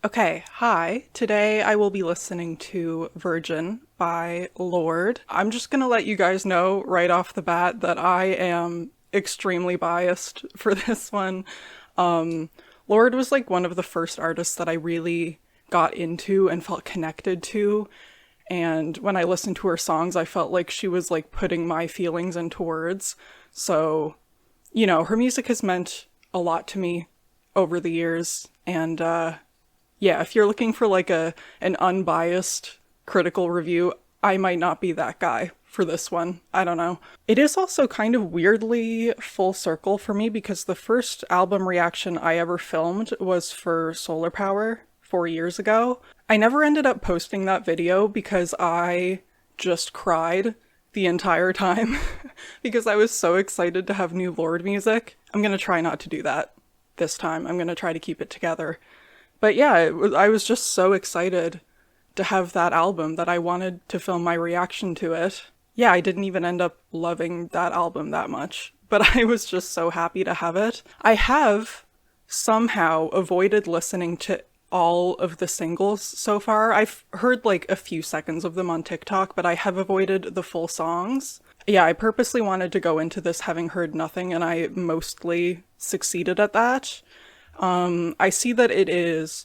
Okay, hi. Today I will be listening to Virgin by Lorde. I'm just gonna let you guys know right off the bat that I am extremely biased for this one. Lorde was like one of the first artists that I really got into and felt connected to. And when I listened to her songs, I felt like she was like putting my feelings into words. So, her music has meant a lot to me over the years. And yeah, if you're looking for like an unbiased critical review, I might not be that guy for this one. I don't know. It is also kind of weirdly full circle for me because the first album reaction I ever filmed was for Solar Power 4 years ago. I never ended up posting that video because I just cried the entire time because I was so excited to have new Lorde music. I'm gonna try not to do that this time. I'm gonna try to keep it together. But yeah, I was just so excited to have that album that I wanted to film my reaction to it. Yeah, I didn't even end up loving that album that much, but I was just so happy to have it. I have somehow avoided listening to all of the singles so far. I've heard like a few seconds of them on TikTok, but I have avoided the full songs. Yeah, I purposely wanted to go into this having heard nothing, and I mostly succeeded at that. I see that it is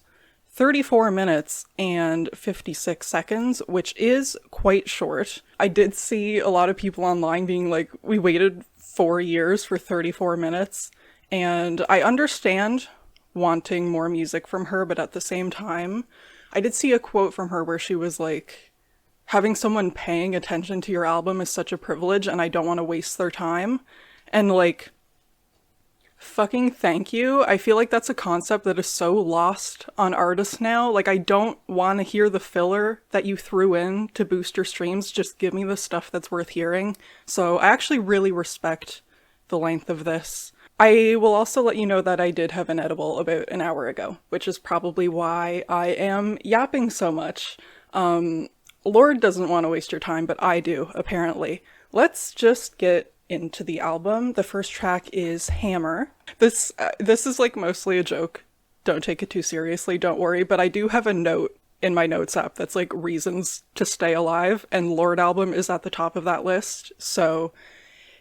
34 minutes and 56 seconds, which is quite short. I did see a lot of people online being like, we waited 4 years for 34 minutes. And I understand wanting more music from her, but at the same time, I did see a quote from her where she was like, having someone paying attention to your album is such a privilege and I don't want to waste their time. And like, fucking thank you. I feel like that's a concept that is so lost on artists now. Like, I don't want to hear the filler that you threw in to boost your streams. Just give me the stuff that's worth hearing. So I actually really respect the length of this. I will also let you know that I did have an edible about an hour ago, which is probably why I am yapping so much. Lorde doesn't want to waste your time, but I do, apparently. Let's just get into the album. The first track is Hammer. This is like mostly a joke. Don't take it too seriously, don't worry, but I do have a note in my notes app that's like reasons to stay alive, and Lorde album is at the top of that list. So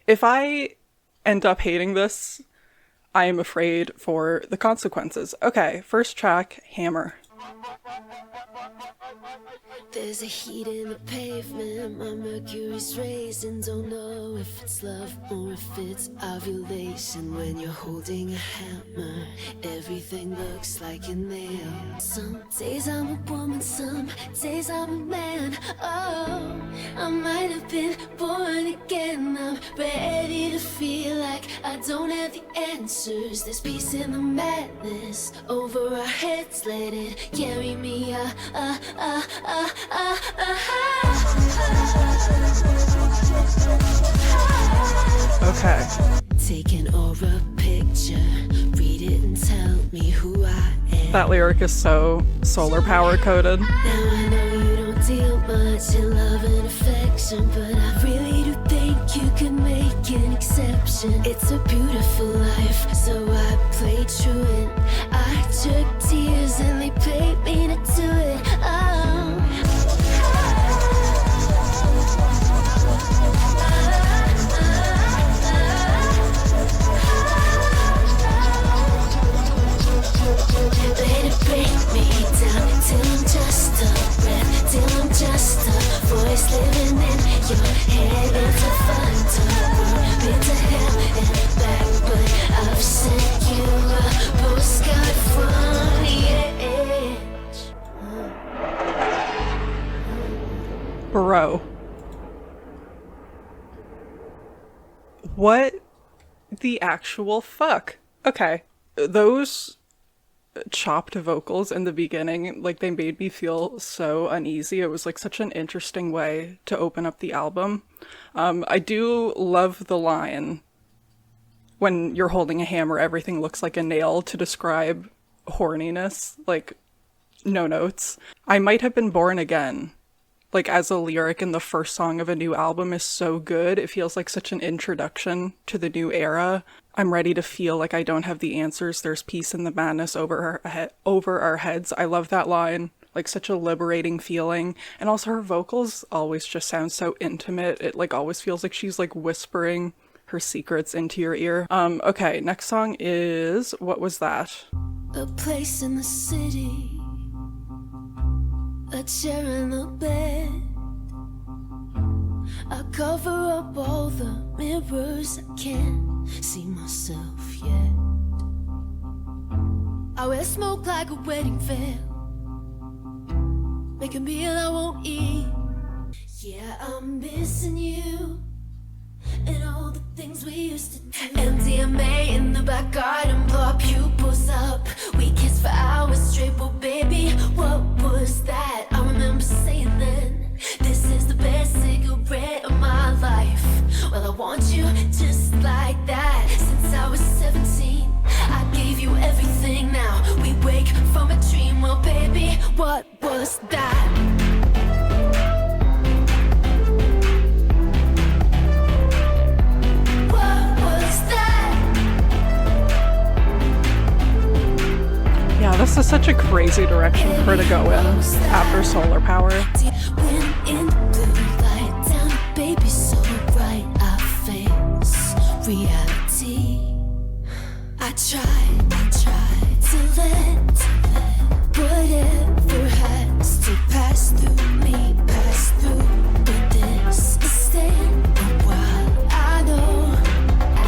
if I end up hating this, I am afraid for the consequences. Okay, first track, Hammer. There's a heat in the pavement, my mercury's raising. Don't know if it's love or if it's ovulation. When you're holding a hammer, everything looks like a nail. Some days I'm a woman, some days I'm a man. Oh, I might have been born again. I'm ready to feel like I don't have the answers. There's peace in the madness, over our heads, let it carry me. Okay. Take an aura picture, read it and tell me who I am. That lyric is so solar power coded. Now I know you don't deal much in love and affection, but I really do think you can make an exception. It's a beautiful life, so I played truant. I took tears and they paid me to do it. Let it break me down till I'm just a breath, till I'm just a voice living in your head. It's a fun to been to hell and back, but I've sent you a postcard from the edge. Bro. What the actual fuck? Okay. Those chopped vocals in the beginning, like, they made me feel so uneasy. It was like such an interesting way to open up the album. I do love the line, when you're holding a hammer, everything looks like a nail, to describe horniness. Like, no notes. I might have been born again. like as a lyric in the first song of a new album is so good. It feels like such an introduction to the new era. I'm ready to feel like I don't have the answers. There's peace in the madness over our heads. I love that line. Like such a liberating feeling. And also her vocals always just sound so intimate. It like always feels like she's like whispering her secrets into your ear. Okay, next song is What Was That? A place in the city, a chair and a bed. I cover up all the mirrors, I can't see myself yet. I wear smoke like a wedding veil, make a meal I won't eat. Yeah, I'm missing you and all the things we used to do. MDMA in the back garden, blow our pupils up. We kissed for hours straight, well baby, what was that? I remember saying then, this is the best cigarette of my life. Well, I want you just like that. Since I was 17, I gave you everything. Now we wake from a dream, well baby, what was that? Yeah, this is such a crazy direction for her to go in after Solar Power. When in the blue light down, baby, so bright, I face reality. I tried to let whatever has to pass through me, pass through. But this is staying a while, I know.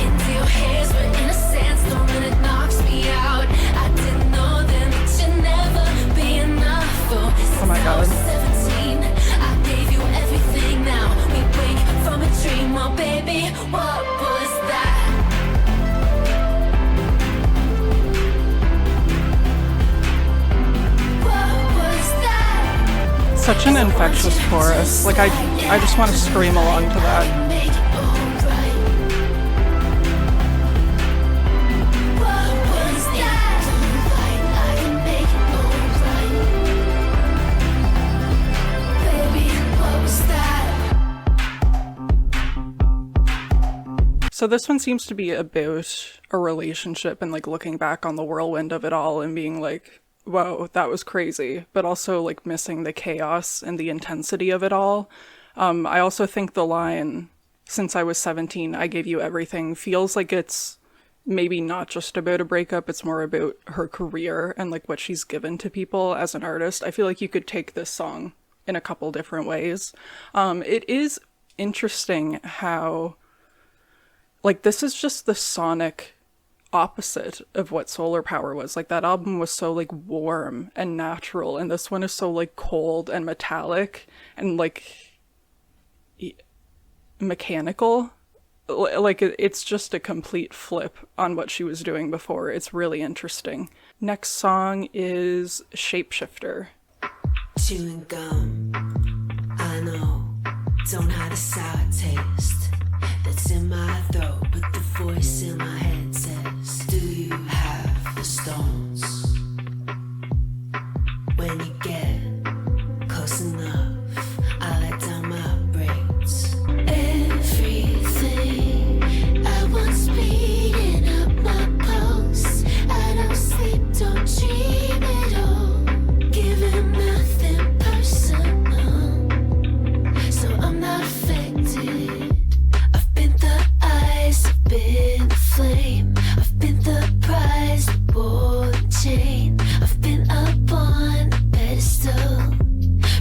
Into your hairs were in a sandstorm and it knocks me out. I didn't know then that you'd never be enough. Oh my god. 17, I gave you everything. Now we wake from a dream, oh baby, what was that? Such an infectious chorus. Like I just want to scream along to that. So this one seems to be about a relationship and like looking back on the whirlwind of it all and being like, whoa, that was crazy, but also like missing the chaos and the intensity of it all. I also think the line, since I was 17, I gave you everything, feels like it's maybe not just about a breakup, it's more about her career and like what she's given to people as an artist. I feel like you could take this song in a couple different ways. It is interesting how, like, this is just the sonic opposite of what Solar Power was. Like, that album was so like warm and natural, and this one is so like cold and metallic and like mechanical. Like, it's just a complete flip on what she was doing before. It's really interesting. Next song is Shapeshifter. Chewing gum, I know, don't have a sour taste that's in my throat, but the voice in my head says, do you have the stones? When you get close enough, I let down my brakes. Everything I want beating up my pulse. I don't sleep, don't dream at all. Giving nothing personal, so I'm not affected. I've been the eyes, I've been the flame, I've been the prize, the ball and chain. I've been up on a pedestal,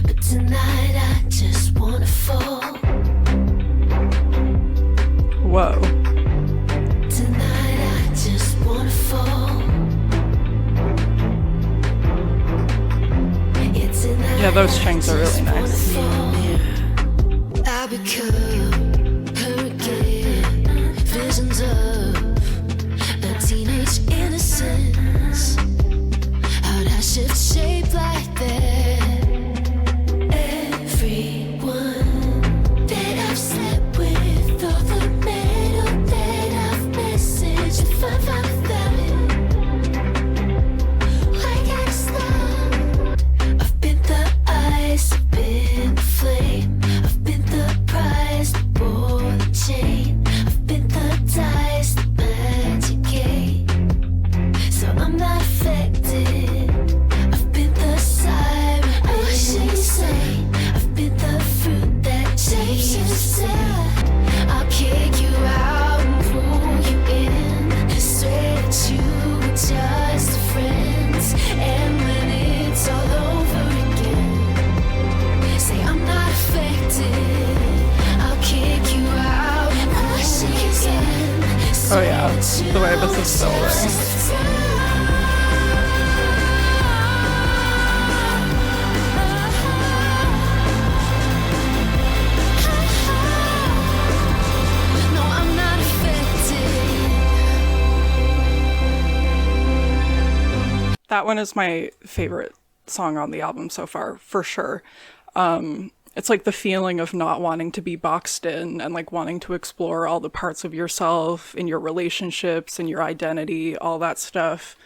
but tonight I just wanna fall. Whoa. Tonight I just wanna fall. Yeah, those strings are really nice. I become hurricane, visions of a teenage innocence. How'd I shift shape like that? Everyone that I've slept with, all the metal that I've messaged, if I found without it, like I just love. I've been the ice, I've been the flame. The way this is building. No, I'm not affected. That one is my favorite song on the album so far, for sure. It's like the feeling of not wanting to be boxed in and like wanting to explore all the parts of yourself in your relationships and your identity, all that stuff.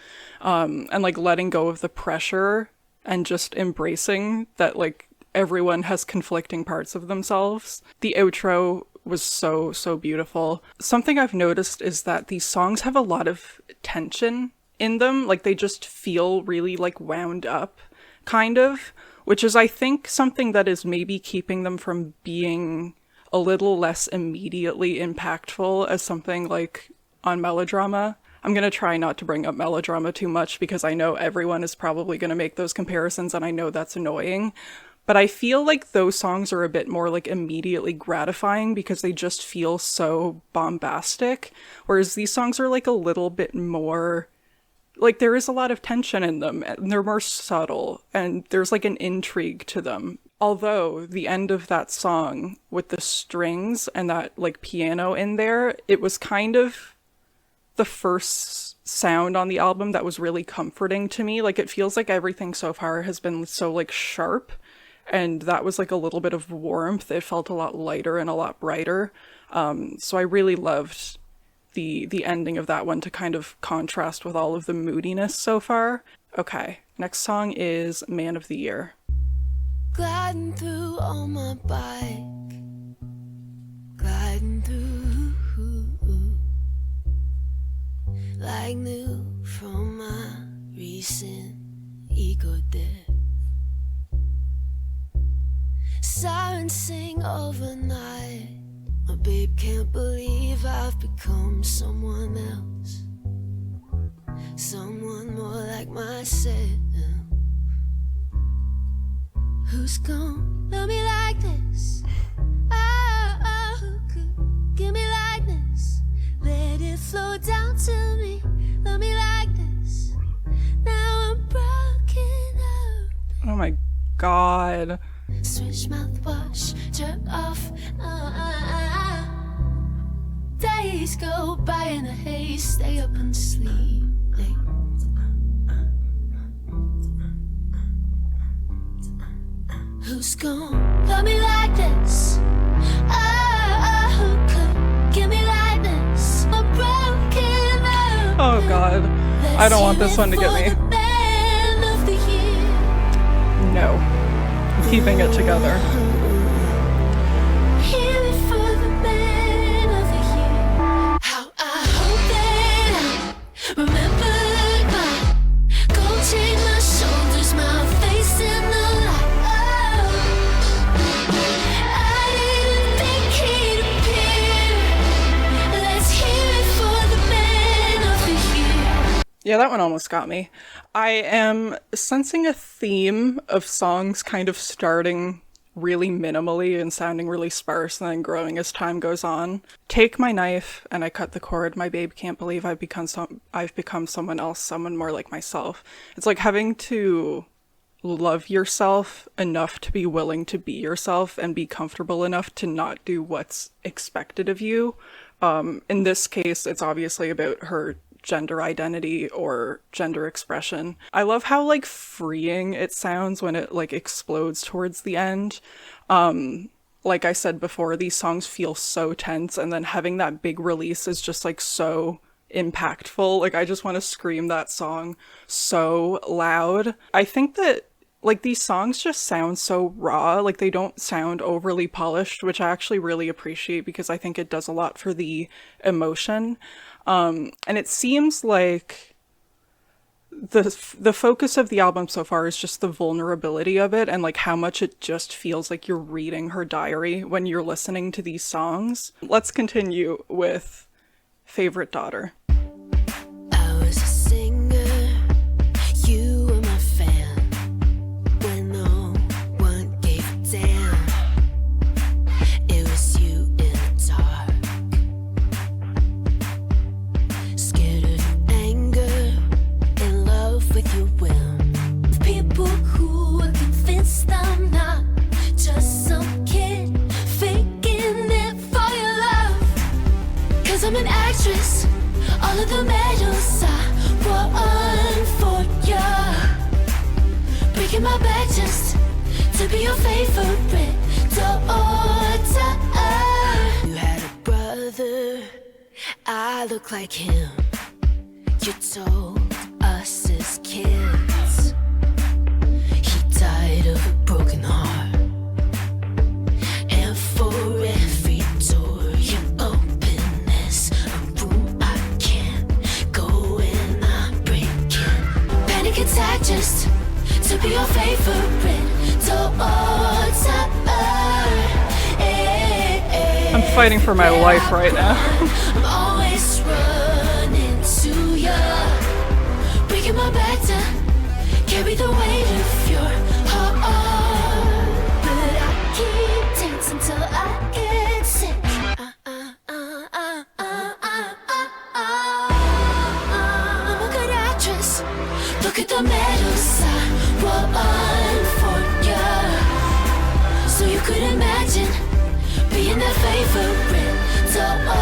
And like letting go of the pressure and just embracing that like everyone has conflicting parts of themselves. The outro was so, so beautiful. Something I've noticed is that these songs have a lot of tension in them. Like they just feel really like wound up, kind of, which is, I think, something that is maybe keeping them from being a little less immediately impactful as something like on Melodrama. I'm going to try not to bring up Melodrama too much because I know everyone is probably going to make those comparisons and I know that's annoying. But I feel like those songs are a bit more like immediately gratifying because they just feel so bombastic. Whereas these songs are like a little bit more, like there is a lot of tension in them and they're more subtle and there's like an intrigue to them. Although the end of that song with the strings and that like piano in there, it was kind of the first sound on the album that was really comforting to me. Like it feels like everything so far has been so like sharp, and that was like a little bit of warmth. It felt a lot lighter and a lot brighter. So I really loved the ending of that one to kind of contrast with all of the moodiness so far. Okay, next song is Man of the Year. Gliding through on my bike, gliding through like new from my recent ego death. Sirens sing overnight. My babe can't believe I've become someone else, someone more like myself. Who's gonna love me like this? Oh, who could give me like this? Let it flow down to me. Love me like this. Now I'm broken up. Oh my god. Switch mouthwash, jerk off. Days go by in a haze. Stay up and sleep late. Who's gonna love me like this? Oh, who could give me like this? I'm broken up. Oh god. I don't want this one to get me. No. I'm keeping it together. Hear it for the man of the year. How I hope that I remember my gold chain, my shoulders, my face in the light. Oh, I didn't think he'd appear. Let's hear it for the man of the year. Yeah, that one almost got me. I am sensing a theme of songs kind of starting really minimally and sounding really sparse and then growing as time goes on. Take my knife and I cut the cord. My babe can't believe I've become someone else, someone more like myself. It's like having to love yourself enough to be willing to be yourself and be comfortable enough to not do what's expected of you. In this case, it's obviously about her gender identity or gender expression. I love how like freeing it sounds when it like explodes towards the end. Like I said before, these songs feel so tense, and then having that big release is just like so impactful. Like I just want to scream that song so loud. I think that like these songs just sound so raw, like they don't sound overly polished, which I actually really appreciate because I think it does a lot for the emotion. And it seems like the focus of the album so far is just the vulnerability of it and like how much it just feels like you're reading her diary when you're listening to these songs. Let's continue with Favorite Daughter. I was a singer, you were my fan, when no one gave a damn. It was you in the dark. the medals I won for ya. Breaking my back just to be your favorite daughter. You had a brother, I look like him. You told us as kids he died of a broken heart. And for every door you open, there's a room I can't go in. I'm breaking. Panic attack just to be your favorite daughter. I'm fighting for my life right now. I'm always running to ya, breaking my back to carry the weight of your heart. But I keep dancing till I get sick. I'm a good actress. Look at the medals I won for ya. So you could imagine being the favorite daughter.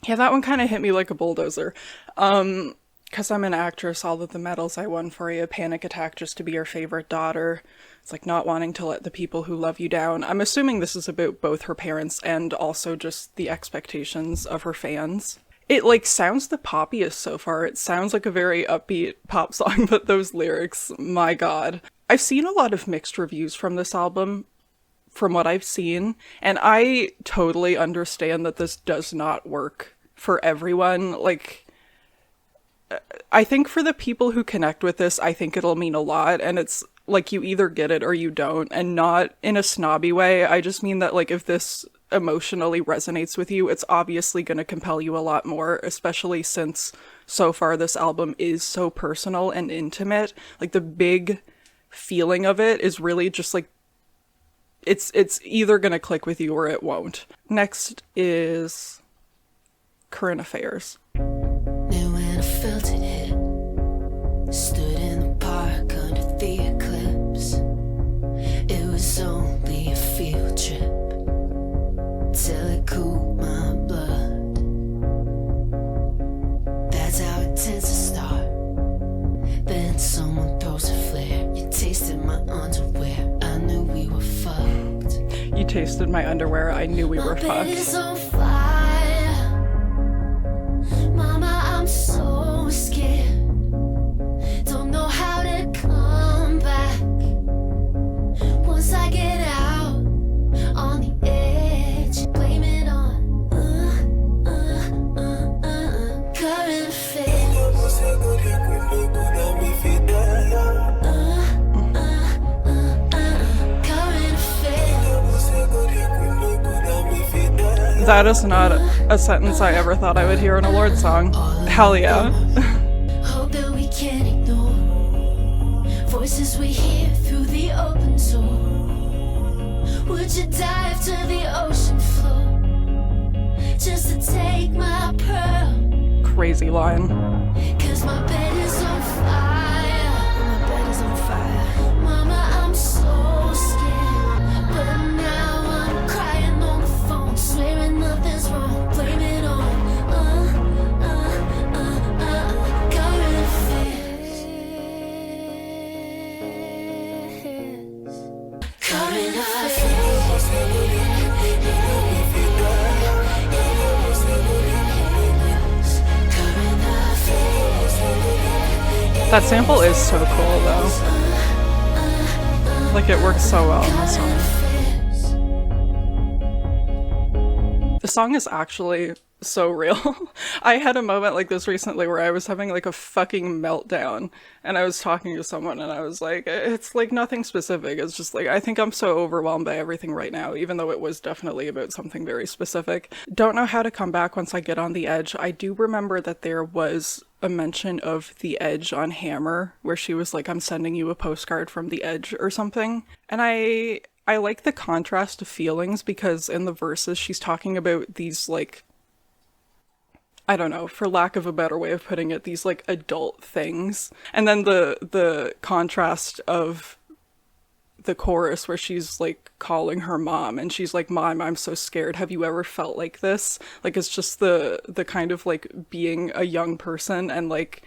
Yeah, that one kind of hit me like a bulldozer. Because I'm an actress, all of the medals I won for you, panic attack just to be your favorite daughter. It's like not wanting to let the people who love you down. I'm assuming this is about both her parents and also just the expectations of her fans. It like sounds the poppiest so far. It sounds like a very upbeat pop song, but those lyrics, my god. I've seen a lot of mixed reviews from this album, from what I've seen, and I totally understand that this does not work for everyone. Like, I think for the people who connect with this, I think it'll mean a lot, and it's like you either get it or you don't, and not in a snobby way. I just mean that like if this emotionally resonates with you, it's obviously going to compel you a lot more, especially since so far this album is so personal and intimate. Like the big feeling of it is really just like it's either gonna click with you or it won't. Next is Current Affairs. And when I felt it hit, stood in the park under the eclipse. It was only a field trip till it cooled my blood. That's how it tends to start. Then someone throws a flare. You tasted my underwear. I knew we were fucked. You tasted my underwear, I knew we were My bed is fucked. on fire. Mama, I'm so scared. Don't know how to come back. Once I get out on the edge, blame it on current affairs. Current affairs. That is not a sentence I ever thought I would hear in a Lorde song. Hell yeah. Hope that we can ignore voices we hear through the open door. Would you dive to the ocean floor just to take my pearl? Crazy line. 'Cause my bed is on fire. My bed is on fire. Mama, I'm so scared, but now I'm crying on the phone, swearing nothing's wrong. Blame it on current affairs. Current That sample is so cool though. Like it works so well in the song. The song is actually so real. I had a moment like this recently where I was having like a fucking meltdown and I was talking to someone and I was like, it's like nothing specific. It's just like, I think I'm so overwhelmed by everything right now, even though it was definitely about something very specific. Don't know how to come back once I get on the edge. I do remember that there was a mention of the Edge on Hammer where she was like, I'm sending you a postcard from the Edge or something. And I like the contrast of feelings because in the verses she's talking about these like, I don't know, for lack of a better way of putting it, these like adult things. And then the contrast of the chorus where she's like calling her mom and she's like, "Mom, I'm so scared. Have you ever felt like this?" Like it's just the kind of like being a young person and like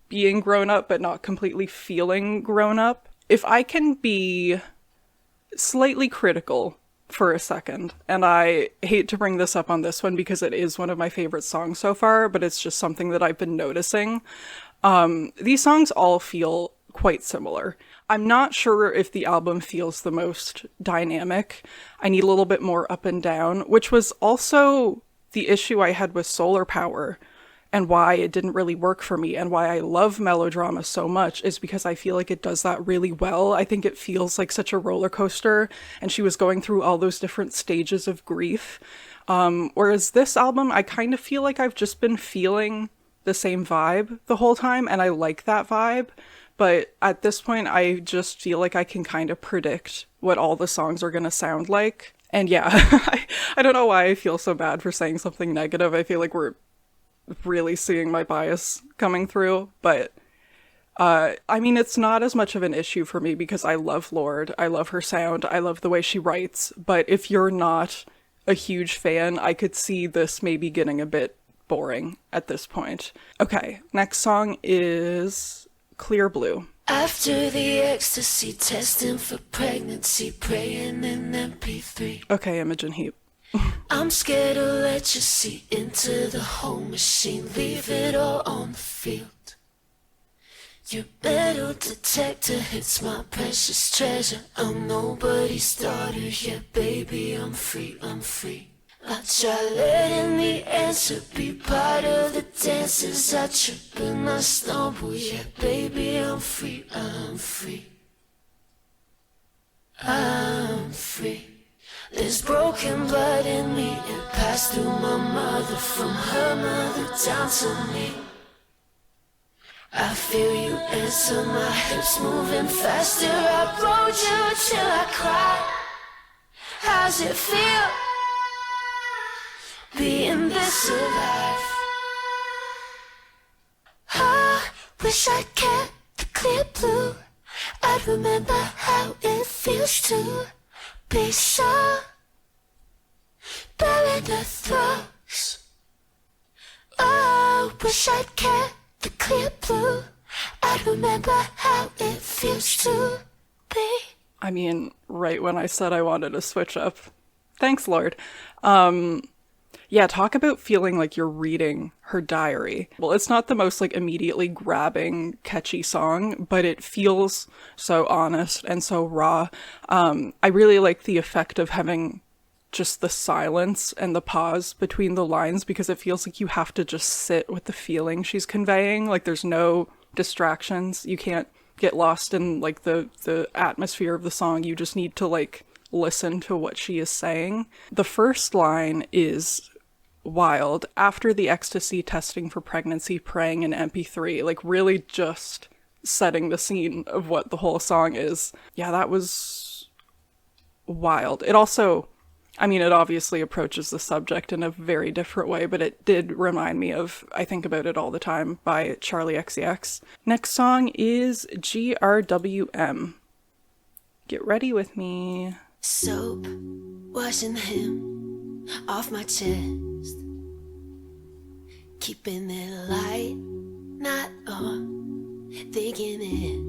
being grown up but not completely feeling grown up. If I can be slightly critical for a second, and I hate to bring this up on this one because it is one of my favorite songs so far, but it's just something that I've been noticing. These songs all feel quite similar. I'm not sure if the album feels the most dynamic. I need a little bit more up and down, which was also the issue I had with Solar Power and why it didn't really work for me and why I love melodrama so much is because I feel like it does that really well. I think it feels like such a roller coaster and she was going through all those different stages of grief. Whereas this album, I kind of feel like I've just been feeling the same vibe the whole time and I like that vibe. But at this point, I just feel like I can kind of predict what all the songs are going to sound like. And yeah, I don't know why I feel so bad for saying something negative. I feel like we're really seeing my bias coming through, but I mean, it's not as much of an issue for me because I love Lorde. I love her sound. I love the way she writes. But if you're not a huge fan, I could see this maybe getting a bit boring at this point. Okay, next song is Clear Blue. After the ecstasy, testing for pregnancy, praying in MP3. Okay, Imogen Heap. I'm scared to let you see into the whole machine, leave it all on the field. Your metal detector hits my precious treasure. I'm nobody's daughter yet, baby, I'm free, I'm free. I try letting the answer be part of the dances. I trip and I stumble, yeah, baby, I'm free, I'm free. I'm free. There's broken blood in me, it passed through my mother, from her mother down to me. I feel you answer my hips moving faster. I rode you till I cried. How's it feel being this alive? I wish I kept the clear blue. I'd remember how it feels to be so buried the throats. Oh, wish I'd kept the clear blue. I'd remember how it feels to be. I mean, right when I said I wanted to switch up. Thanks, Lorde. Yeah, talk about feeling like you're reading her diary. Well, it's not the most like immediately grabbing, catchy song, but it feels so honest and so raw. I really like the effect of having just the silence and the pause between the lines because it feels like you have to just sit with the feeling she's conveying. Like there's no distractions. You can't get lost in like the atmosphere of the song. You just need to like listen to what she is saying. The first line is wild. After the ecstasy, testing for pregnancy, praying in MP3, like really just setting the scene of what the whole song is. Yeah, that was wild. It also, I mean, it obviously approaches the subject in a very different way, but it did remind me of I Think About It All the Time by Charlie XCX. Next song is GRWM. Get ready with me. Soap, washing him off my chest, keeping it light, not on, thinking it,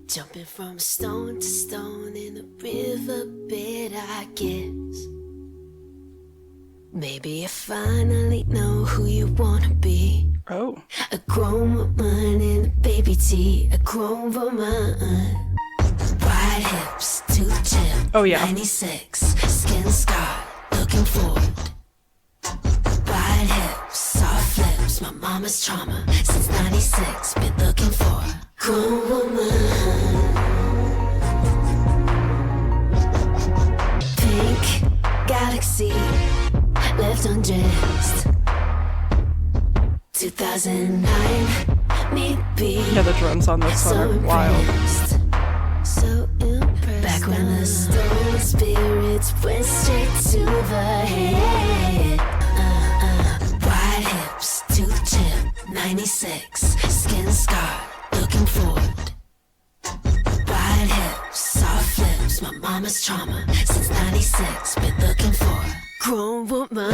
jumping from stone to stone in the riverbed, I guess. Maybe you finally know who you wanna be. Oh. A grown woman in a baby tee, a grown woman. Wide hips, tooth chip, Oh yeah. 96, skin scar, looking forward. Wide hips, soft lips, my mama's trauma. Since 96, been looking for a grown woman. Pink galaxy, left undressed. 2009, maybe. Yeah, the drums on this one are wild. So impressed. Back when the stolen spirits went straight to the head. Wide hips, tooth chip, 96, skin scar, looking forward. Wide mama's trauma. Since 96, been looking for a grown woman.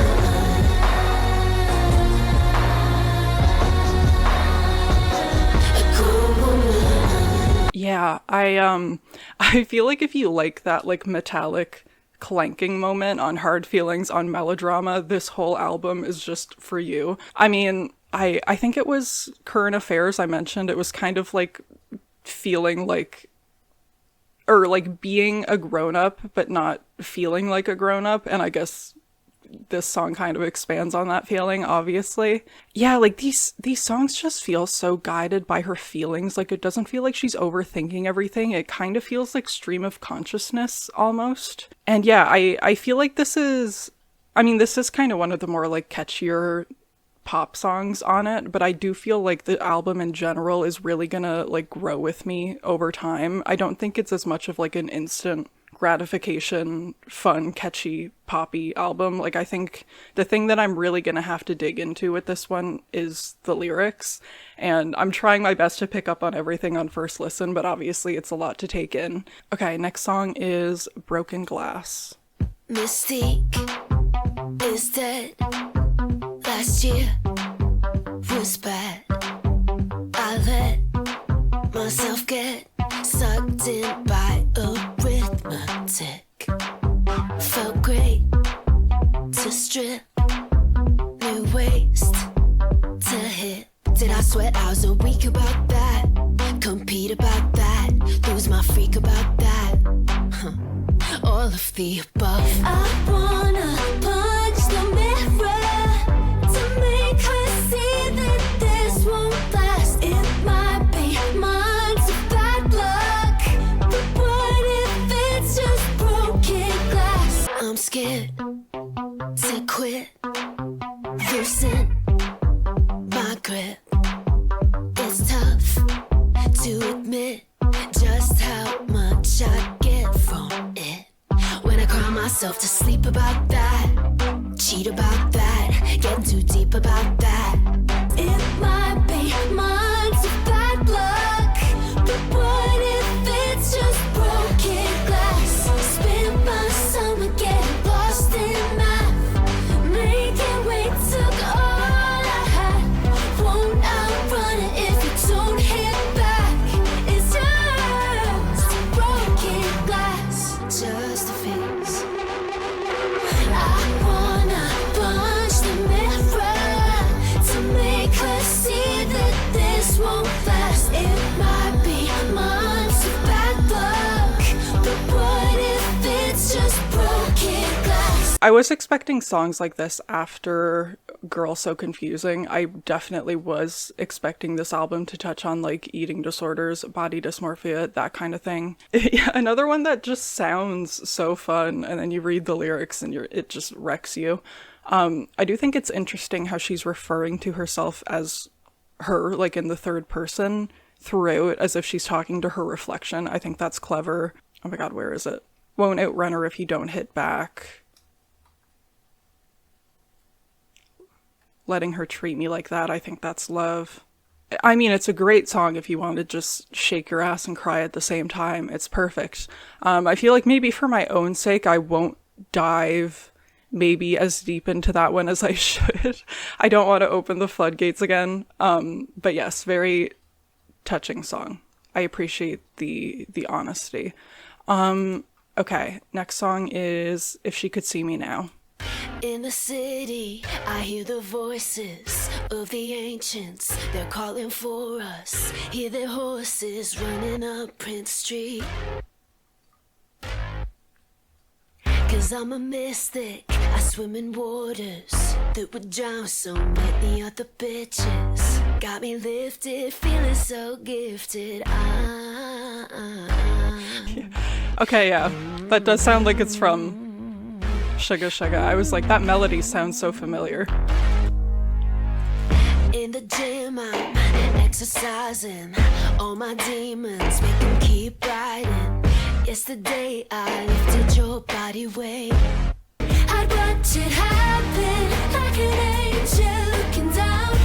Yeah, I feel like if you like that like metallic clanking moment on Hard Feelings on Melodrama, this whole album is just for you. I mean, I think it was Current Affairs I mentioned. It was kind of like feeling like, or like being a grown up but not feeling like a grown up, and I guess this song kind of expands on that feeling, obviously. Yeah, like these songs just feel so guided by her feelings. Like it doesn't feel like she's overthinking everything. It kind of feels like stream of consciousness almost. And yeah, I feel like this is kind of one of the more like catchier pop songs on it, but I do feel like the album in general is really gonna like grow with me over time. I don't think it's as much of like an instant gratification, fun, catchy, poppy album. Like I think the thing that I'm really gonna have to dig into with this one is the lyrics, and I'm trying my best to pick up on everything on first listen, but obviously it's a lot to take in. Okay, next song is Broken Glass. Mystique is dead. Last year was bad. I let myself get sucked in by arithmetic. Felt great to strip, new waist to hit. Did I sweat? I was a week about that. Compete about that. Lose my freak about that. All of the above. I wanna punch the mirror to make her see that this won't last. It might be months of bad luck, but what if it's just broken glass? I'm scared to quit, loosen my grip. It's tough to admit just how much I get from it. When I cry myself to sleep about that, cheat about that, get too deep about that. It might be months of bad luck, but what if it's just broken glass? Spend my summer getting lost in math, making way took all I had. Won't outrun it if you don't hit back. It's just broken glass, just a phase. I wanna punch the mirror to make her see that this won't last. It might be months of bad luck, but what if it's just broken glass? I was expecting songs like this after Girl So Confusing. I definitely was expecting this album to touch on like eating disorders, body dysmorphia, that kind of thing. Yeah, another one that just sounds so fun, and then you read the lyrics and it just wrecks you. I do think it's interesting how she's referring to herself as her, like in the third person throughout, as if she's talking to her reflection. I think that's clever. Oh my god, where is it? Won't outrun her if you don't hit back. Letting her treat me like that, I think that's love. I mean, it's a great song if you want to just shake your ass and cry at the same time. It's perfect. I feel like maybe for my own sake, I won't dive maybe as deep into that one as I should. I don't want to open the floodgates again. But yes, very touching song. I appreciate the honesty. Okay, next song is If She Could See Me Now. In the city, I hear the voices of the ancients. They're calling for us. Hear their horses running up Prince Street. 'Cause I'm a mystic. I swim in waters that would drown so many other bitches. Got me lifted, feeling so gifted. Okay, yeah. That does sound like it's from Sugar Sugar. I was like, that melody sounds so familiar. In the gym, I'm exercising. All my demons make them keep riding. Yesterday, I lifted your body weight. I'd watch it happen like an angel looking down.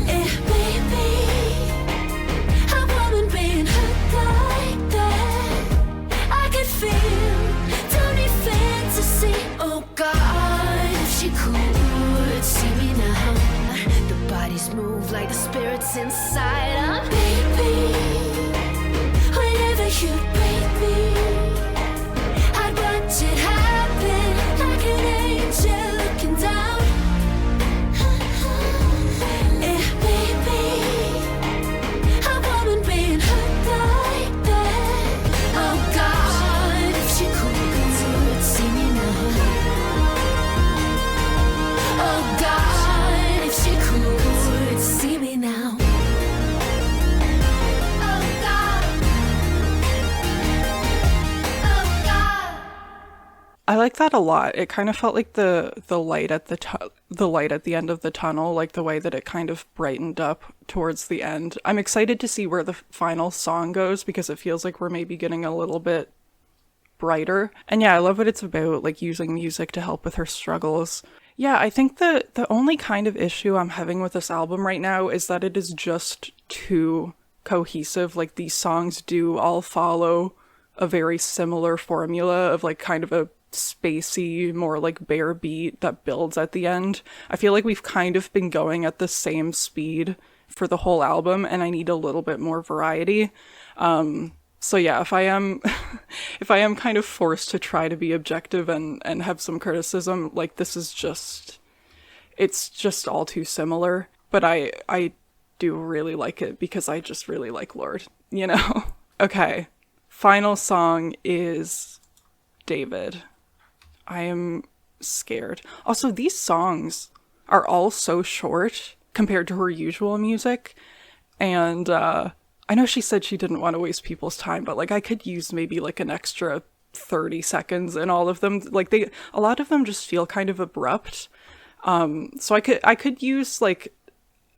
It may be a woman being hurt like that. inside. I'm baby. Whenever you break me, I'd watch it happen like an angel looking down. Yeah, baby, a woman being hurt like that. Oh God, if she could see me now. Oh God, if she could see me now. Oh God. Oh God. I like that a lot. It kind of felt like the light at the light at the end of the tunnel, like the way that it kind of brightened up towards the end. I'm excited to see where the final song goes because it feels like we're maybe getting a little bit brighter. And yeah, I love what it's about, like using music to help with her struggles. Yeah, I think the only kind of issue I'm having with this album right now is that it is just too cohesive. Like these songs do all follow a very similar formula of like kind of a spacey, more like bare beat that builds at the end. I feel like we've kind of been going at the same speed for the whole album and I need a little bit more variety. So yeah, if I am if I am kind of forced to try to be objective and have some criticism, like this is just it's just all too similar. But I do really like it because I just really like Lorde, you know? Okay. Final song is David. I am scared. Also, these songs are all so short compared to her usual music. And I know she said she didn't want to waste people's time, but like I could use maybe like an extra 30 seconds in all of them. Like a lot of them just feel kind of abrupt. So I could use like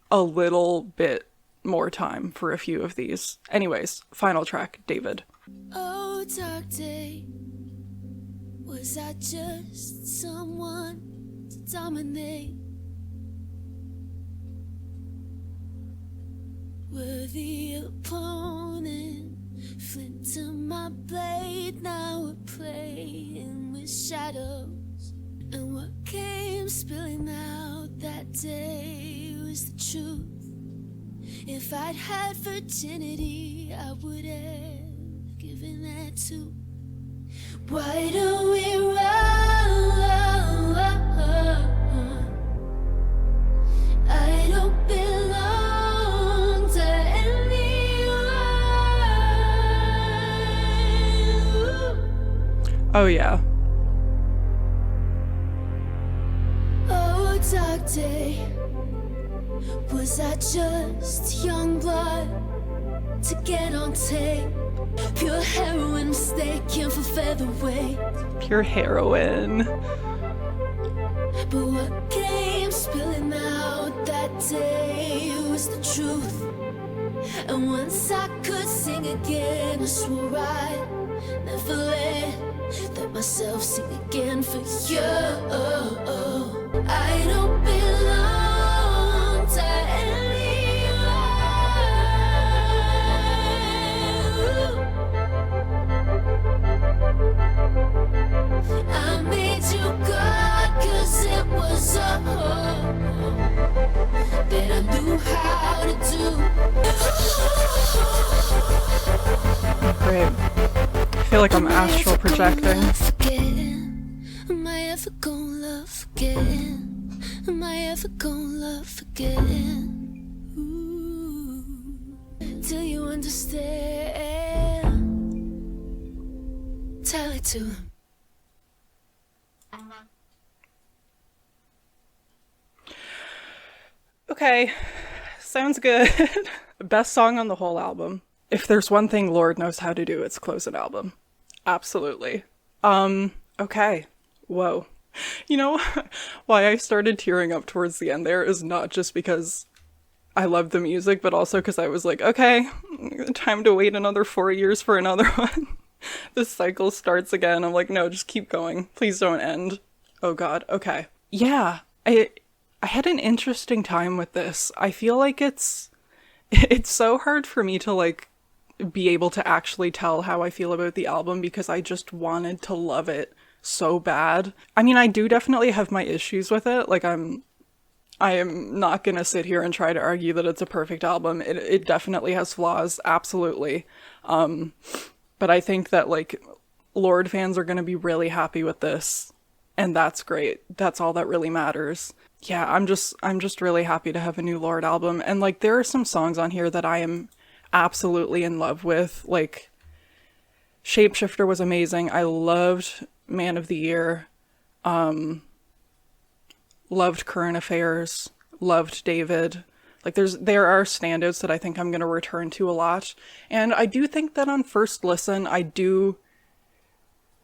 a little bit more time for a few of these. Anyways, final track, David. Oh, dark day. Was I just someone to dominate? Worthy opponent, flint to my blade. Now we're playing with shadows. And what came spilling out that day was the truth. If I'd had virginity, I would have given that too. Why don't we run? I don't belong to anyone. Oh yeah. Oh, dark day. Was I just young blood to get on tape? Pure heroin mistaken for featherweight. Pure heroin. But what came spilling out that day was the truth. And once I could sing again, I swore I'd never let myself sing again for you. I don't belong to I made you God, cause it was all that I knew how to do. Great. I feel like I'm astral projecting. Am I ever gonna love again? Am I ever gonna love again? Ooh, till you understand. Tell it to him. Okay, sounds good. Best song on the whole album. If there's one thing Lorde knows how to do, it's close an album. Absolutely. Okay. Whoa. You know, why I started tearing up towards the end there is not just because I love the music, but also because I was like, okay, time to wait another 4 years for another one. This cycle starts again. I'm like, no, just keep going. Please don't end. Oh God. Okay. Yeah. I had an interesting time with this. I feel like it's so hard for me to like be able to actually tell how I feel about the album because I just wanted to love it so bad. I mean, I do definitely have my issues with it. Like I'm I am not gonna sit here and try to argue that it's a perfect album. It definitely has flaws, absolutely. But I think that like Lorde fans are gonna be really happy with this, and that's great. That's all that really matters. Yeah, I'm just really happy to have a new Lorde album. And like there are some songs on here that I am absolutely in love with. Like Shapeshifter was amazing. I loved Man of the Year. Loved Current Affairs, loved David. Like there are standouts that I think I'm going to return to a lot. And I do think that on first listen, I do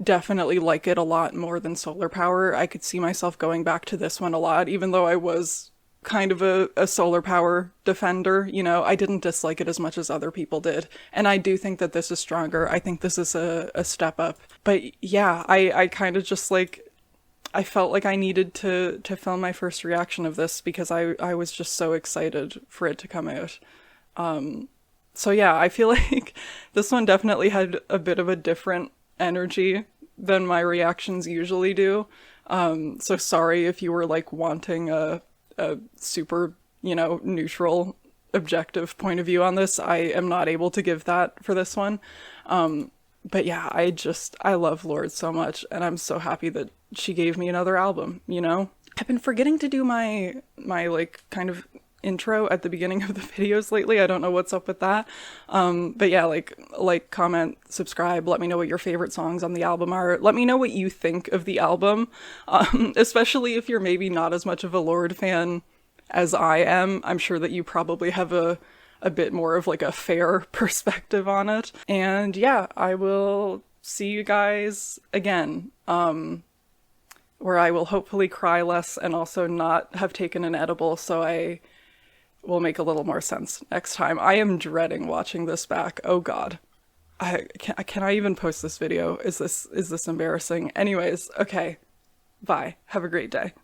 definitely like it a lot more than Solar Power. I could see myself going back to this one a lot, even though I was kind of a Solar Power defender. You know, I didn't dislike it as much as other people did. And I do think that this is stronger. I think this is a step up. But yeah, I kind of just like, I felt like I needed to film my first reaction of this because I was just so excited for it to come out. So yeah, I feel like this one definitely had a bit of a different energy than my reactions usually do. So sorry if you were like wanting a super, you know, neutral, objective point of view on this. I am not able to give that for this one. But yeah, I love Lorde so much, and I'm so happy that she gave me another album, you know? I've been forgetting to do my like kind of intro at the beginning of the videos lately. I don't know what's up with that. But yeah, like, comment, subscribe, let me know what your favorite songs on the album are. Let me know what you think of the album, especially if you're maybe not as much of a Lorde fan as I am. I'm sure that you probably have a bit more of like a fair perspective on it. And yeah, I will see you guys again, where I will hopefully cry less and also not have taken an edible, so I will make a little more sense next time. I am dreading watching this back. Oh god. Can I even post this video? Is this embarrassing? Anyways, okay. Bye. Have a great day.